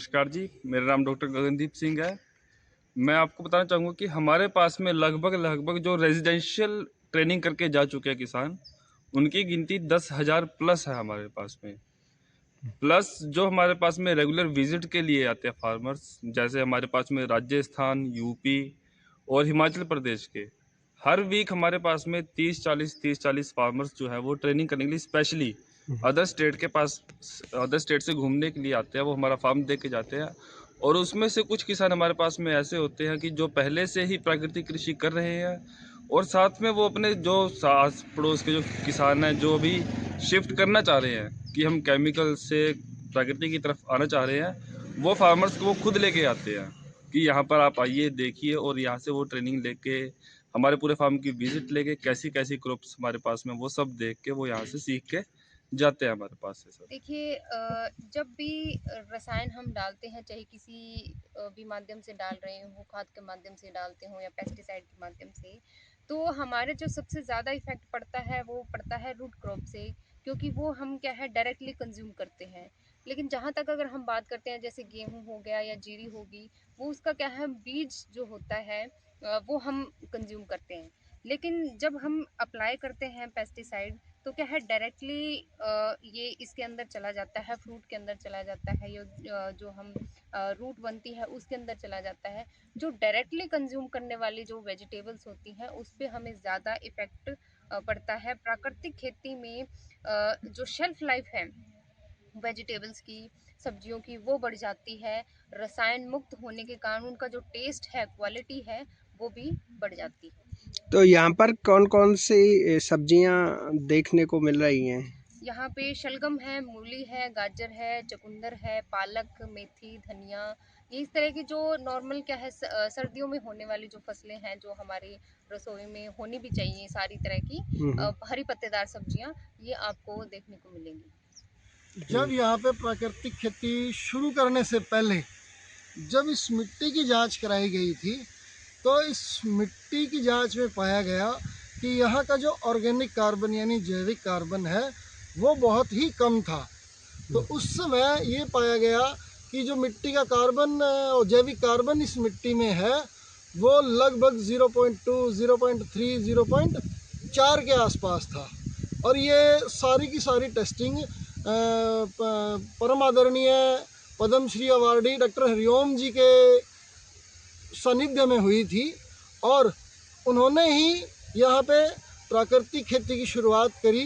नमस्कार जी, मेरा नाम डॉक्टर गगनदीप सिंह है। मैं आपको बताना चाहूँगा कि हमारे पास में लगभग जो रेजिडेंशियल ट्रेनिंग करके जा चुके हैं किसान, उनकी गिनती 10,000 प्लस है हमारे पास में। प्लस जो हमारे पास में रेगुलर विजिट के लिए आते हैं फार्मर्स, जैसे हमारे पास में राजस्थान, यूपी और हिमाचल प्रदेश के, हर वीक हमारे पास में 30-40 फार्मर्स जो है वो ट्रेनिंग करने के लिए स्पेशली अदर स्टेट से घूमने के लिए आते हैं। वो हमारा फार्म देख के जाते हैं और उसमें से कुछ किसान हमारे पास में ऐसे होते हैं कि जो पहले से ही प्राकृतिक कृषि कर रहे हैं और साथ में वो अपने जो आस पड़ोस के जो किसान हैं जो अभी शिफ्ट करना चाह रहे हैं कि हम केमिकल से प्रकृति की तरफ आना चाह रहे हैं, वो फार्मर्स को वो खुद लेके आते हैं कि यहाँ पर आप आइए, देखिए, और यहाँ से वो ट्रेनिंग लेके हमारे पूरे फार्म की विजिट लेके कैसी कैसी क्रॉप्स हमारे पास में वो सब देख के वो यहाँ से सीख के जाते हैं हमारे पास से। सर देखिए, जब भी रसायन हम डालते हैं, चाहे किसी भी माध्यम से डाल रहे हो, खाद के माध्यम से डालते हो या पेस्टिसाइड के माध्यम से, तो हमारे जो सबसे ज़्यादा इफेक्ट पड़ता है वो पड़ता है रूट क्रॉप से, क्योंकि वो हम क्या है डायरेक्टली कंज्यूम करते हैं। लेकिन जहाँ तक अगर हम बात करते हैं, जैसे गेहूं हो गया या जीरी होगी, वो उसका क्या है बीज जो होता है वो हम कंज्यूम करते हैं। लेकिन जब हम अप्लाई करते हैं पेस्टिसाइड, तो क्या है डायरेक्टली ये इसके अंदर चला जाता है, फ्रूट के अंदर चला जाता है, जो हम रूट बनती है उसके अंदर चला जाता है। जो डायरेक्टली कंज्यूम करने वाली जो वेजिटेबल्स होती हैं उस पे हमें ज़्यादा इफेक्ट पड़ता है। प्राकृतिक खेती में जो शेल्फ लाइफ है वेजिटेबल्स की, सब्जियों की, वो बढ़ जाती है। रसायन मुक्त होने के कारण उनका जो टेस्ट है, क्वालिटी है, वो भी बढ़ जाती है। तो यहाँ पर कौन-कौन सी सब्जियाँ देखने को मिल रही हैं? यहाँ पे शलगम है, मूली है, गाजर है, चुकंदर है, पालक, मेथी, धनिया, ये इस तरह की जो नॉर्मल क्या है सर्दियों में होने वाली जो फसलें हैं, जो हमारी रसोई में होनी भी चाहिए, सारी तरह की हरी पत्तेदार सब्जियाँ, ये आपको देखने को मिलेंगी। जब यहाँ पे प्राकृतिक खेती शुरू करने से पहले जब इस मिट्टी की जांच कराई गई थी, तो इस मिट्टी की जांच में पाया गया कि यहाँ का जो ऑर्गेनिक कार्बन यानी जैविक कार्बन है वो बहुत ही कम था। तो उस समय ये पाया गया कि जो मिट्टी का कार्बन और जैविक कार्बन इस मिट्टी में है वो लगभग 0.2, 0.3, 0.4 के आसपास था। और ये सारी की सारी टेस्टिंग परम आदरणीय पद्मश्री अवार्डी डॉक्टर हरिओम जी के सानिध्य में हुई थी और उन्होंने ही यहाँ पे प्राकृतिक खेती की शुरुआत करी।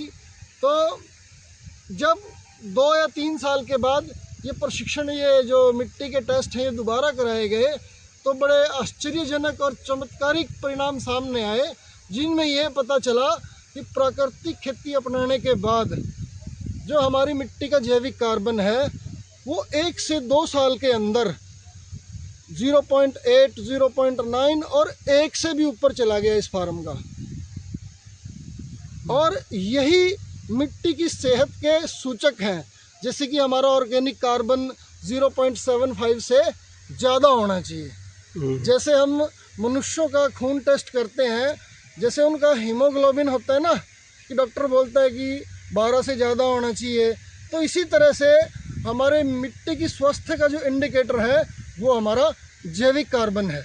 तो जब 2 या 3 साल के बाद ये प्रशिक्षण, ये जो मिट्टी के टेस्ट हैं, ये दोबारा कराए गए, तो बड़े आश्चर्यजनक और चमत्कारिक परिणाम सामने आए, जिनमें ये पता चला कि प्राकृतिक खेती अपनाने के बाद जो हमारी मिट्टी का जैविक कार्बन है वो 1 से 2 साल के अंदर 0.8, 0.9 और 1 से भी ऊपर चला गया इस फार्म का। और यही मिट्टी की सेहत के सूचक हैं, जैसे कि हमारा ऑर्गेनिक कार्बन 0.75 से ज़्यादा होना चाहिए। जैसे हम मनुष्यों का खून टेस्ट करते हैं, जैसे उनका हीमोग्लोबिन होता है ना, कि डॉक्टर बोलता है कि 12 से ज़्यादा होना चाहिए, तो इसी तरह से हमारे मिट्टी की स्वास्थ्य का जो इंडिकेटर है वो हमारा जैविक कार्बन है।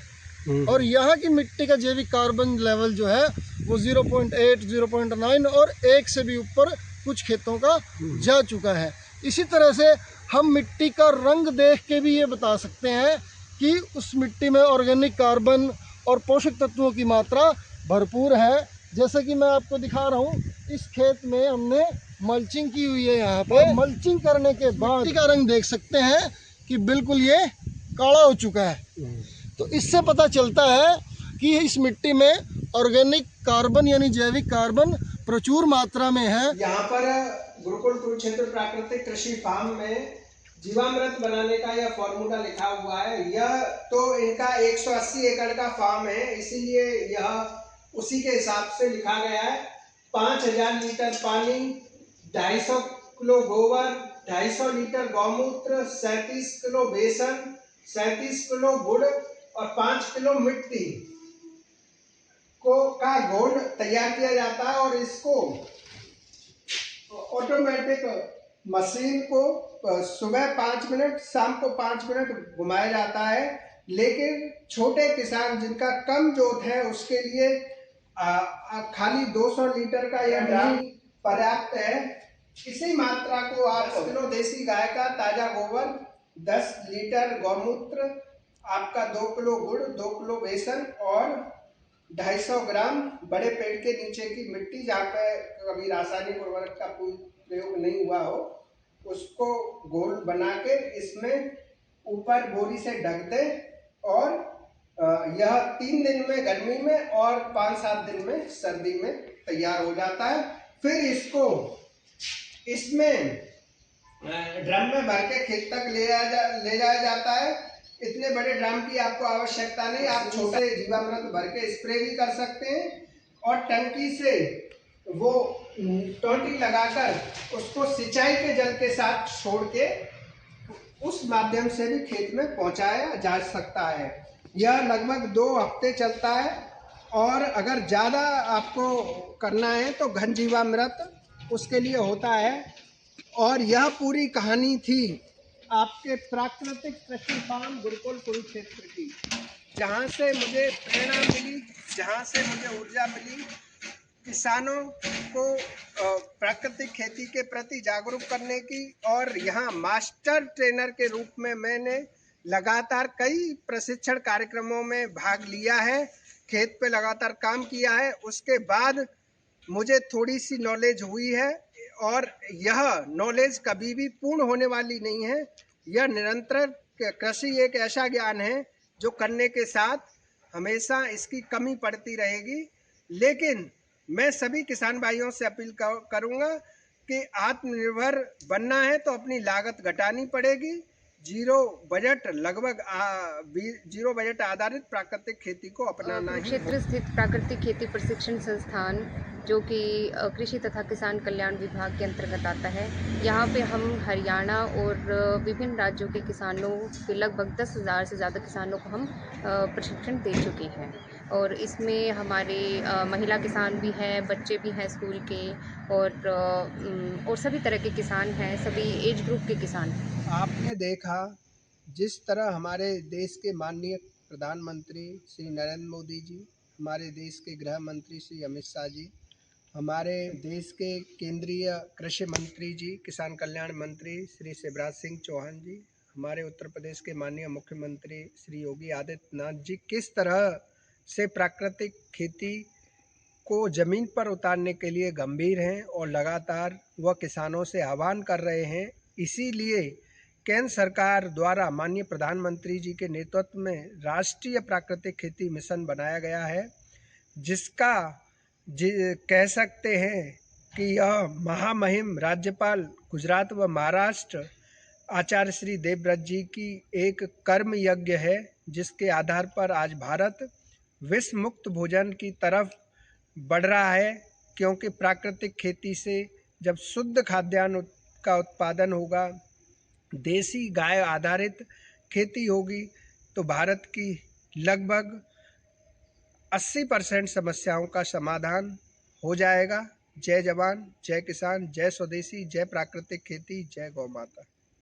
और यहाँ की मिट्टी का जैविक कार्बन लेवल जो है वो 0.8, 0.9 और 1 से भी ऊपर कुछ खेतों का जा चुका है। इसी तरह से हम मिट्टी का रंग देख के भी ये बता सकते हैं कि उस मिट्टी में ऑर्गेनिक कार्बन और पोषक तत्वों की मात्रा भरपूर है। जैसे कि मैं आपको दिखा रहा हूँ, इस खेत में हमने मल्चिंग की हुई है। यहाँ पे मल्चिंग करने के बाद मिट्टी का रंग देख सकते हैं कि बिल्कुल ये काला हो चुका है। तो इससे पता चलता है कि इस मिट्टी में ऑर्गेनिक कार्बन यानी जैविक कार्बन प्रचुर मात्रा में है। यहाँ पर गुरुकुल कुरुक्षेत्र प्राकृतिक कृषि फार्म में जीवामृत बनाने का यह फॉर्मूला लिखा हुआ है। यह तो इनका 180 एकड़ का फार्म है, इसीलिए यह उसी के हिसाब से लिखा गया है। 5000 लीटर पानी, 250 किलो गोबर, 250 लीटर गौमूत्र, 37 किलो बेसन, 37 किलो गुड़ और 5 किलो मिट्टी का घोल तैयार किया जाता है और इसको ऑटोमेटिक मशीन को सुबह 5 मिनट, शाम को 5 मिनट घुमाया जाता है। लेकिन छोटे किसान जिनका कम जोत है उसके लिए खाली 200 लीटर का यह ड्राम पर्याप्त है। इसी मात्रा को आप 10 किलो देसी गाय का ताजा गोबर, 10 लीटर गौमूत्र, आपका 2 किलो गुड़, 2 किलो बेसन और 250 ग्राम बड़े पेड़ के नीचे की मिट्टी, जहाँ पे कभी रासायनिक उर्वरक का प्रयोग नहीं हुआ हो, उसको घोल बना के इसमें ऊपर बोरी से ढक दे और यह 3 दिन में गर्मी में और 5-7 दिन में सर्दी में तैयार हो जाता है। फिर इसको इसमें ड्रम में भर के खेत तक ले जाया जाता है। इतने बड़े ड्रम की आपको आवश्यकता नहीं, आप छोटे जीवामृत भर के स्प्रे भी कर सकते हैं और टंकी से वो टोंटी लगाकर उसको सिंचाई के जल के साथ छोड़ के उस माध्यम से भी खेत में पहुंचाया जा सकता है। यह लगभग 2 हफ्ते चलता है और अगर ज़्यादा आपको करना है तो घन जीवामृत उसके लिए होता है। और यह पूरी कहानी थी आपके प्राकृतिक कृषि फार्म गुरुकुल कुरुक्षेत्र की, जहाँ से मुझे प्रेरणा मिली, जहाँ से मुझे ऊर्जा मिली किसानों को प्राकृतिक खेती के प्रति जागरूक करने की। और यहाँ मास्टर ट्रेनर के रूप में मैंने लगातार कई प्रशिक्षण कार्यक्रमों में भाग लिया है, खेत पे लगातार काम किया है। उसके बाद मुझे थोड़ी सी नॉलेज हुई है और यह नॉलेज कभी भी पूर्ण होने वाली नहीं है। यह निरंतर कृषि एक ऐसा ज्ञान है जो करने के साथ हमेशा इसकी कमी पड़ती रहेगी। लेकिन मैं सभी किसान भाइयों से अपील करूंगा कि आत्मनिर्भर बनना है तो अपनी लागत घटानी पड़ेगी। जीरो बजट आधारित प्राकृतिक खेती को अपनाना ही क्षेत्र स्थित प्राकृतिक खेती प्रशिक्षण संस्थान, जो कि कृषि तथा किसान कल्याण विभाग के अंतर्गत आता है, यहाँ पे हम हरियाणा और विभिन्न राज्यों के किसानों के लगभग 10,000 से ज़्यादा किसानों को हम प्रशिक्षण दे चुके हैं। और इसमें हमारे महिला किसान भी हैं, बच्चे भी हैं स्कूल के, और सभी तरह के किसान हैं, सभी एज ग्रुप के किसान हैं। आपने देखा जिस तरह हमारे देश के माननीय प्रधानमंत्री श्री नरेंद्र मोदी जी, हमारे देश के गृह मंत्री श्री अमित शाह जी, हमारे देश के केंद्रीय कृषि मंत्री जी, किसान कल्याण मंत्री श्री शिवराज सिंह चौहान जी, हमारे उत्तर प्रदेश के माननीय मुख्यमंत्री श्री योगी आदित्यनाथ जी किस तरह से प्राकृतिक खेती को ज़मीन पर उतारने के लिए गंभीर हैं और लगातार वह किसानों से आह्वान कर रहे हैं। इसीलिए केंद्र सरकार द्वारा माननीय प्रधानमंत्री जी के नेतृत्व में राष्ट्रीय प्राकृतिक खेती मिशन बनाया गया है, जिसका कह सकते हैं कि यह महामहिम राज्यपाल गुजरात व महाराष्ट्र आचार्य श्री देवव्रत जी की एक कर्म यज्ञ है, जिसके आधार पर आज भारत विश्व मुक्त भोजन की तरफ बढ़ रहा है। क्योंकि प्राकृतिक खेती से जब शुद्ध खाद्यान्न का उत्पादन होगा, देसी गाय आधारित खेती होगी, तो भारत की लगभग 80% समस्याओं का समाधान हो जाएगा। जय जवान, जय किसान, जय स्वदेशी, जय प्राकृतिक खेती, जय गौ माता।